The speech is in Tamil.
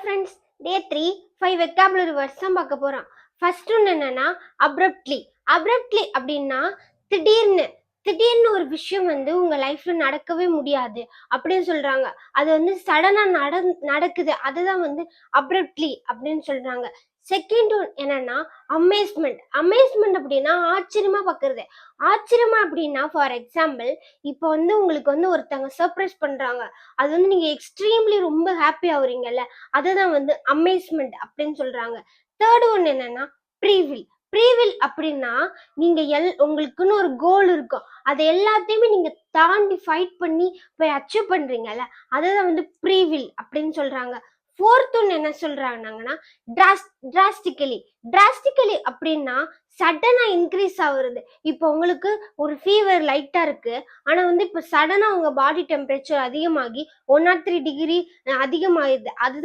ஃப்ரெண்ட்ஸ், டே 3 5 வெக்காபுலரி வேர்ட்ஸ் தான் பார்க்க போறோம். ஃபர்ஸ்ட் ஒன்று என்னன்னா அப்ரப்ட்லி. அப்ரப்ட்லி அப்படின்னா திடீர்னு திடீர்னு ஒரு விஷயம் வந்து உங்க லைஃப்ல நடக்கவே முடியாது அப்படின்னு சொல்றாங்க. அது வந்து சடனா நடக்குது, அதுதான் வந்து அப்ரப்ட்லி அப்படின்னு சொல்றாங்க. செகண்ட் ஒன் என்னன்னா அமேஸ்மெண்ட். அமேஸ்மெண்ட் அப்படின்னா ஆச்சரியமா பார்க்கறது. ஆச்சரியமா அப்படின்னா ஃபார் எக்ஸாம்பிள், இப்போ வந்து உங்களுக்கு வந்து ஒருத்தவங்க சர்ப்ரைஸ் பண்றாங்க, அது வந்து நீங்க எக்ஸ்ட்ரீம்லி ரொம்ப ஹாப்பி ஆகுறீங்கல்ல, அதுதான் வந்து அமேஸ்மெண்ட் அப்படின்னு சொல்றாங்க. தேர்ட் ஒன் என்னன்னா ப்ரீவில். ப்ரீவில் அப்படின்னா நீங்க உங்களுக்குன்னு ஒரு கோல் இருக்கும், அதை எல்லாத்தையுமே நீங்க தாண்டி ஃபைட் பண்ணி போய் அச்சீவ் பண்றீங்கல்ல, அதுதான் வந்து ப்ரீவில் அப்படின்னு சொல்றாங்க. ஃபோர்த் ஒன் என்ன சொல்றாங்கன்னா டிராஸ்டிக்கலி. டிராஸ்டிக்கலி அப்படின்னா சடனா இன்க்ரீஸ் ஆகுறது. இப்போ உங்களுக்கு ஒரு ஃபீவர் லைட்டா இருக்கு, ஆனா வந்து இப்போ சடனா உங்க பாடி டெம்பரேச்சர் அதிகமாகி 103 டிகிரி அதிகமாயிருது. அதுதான்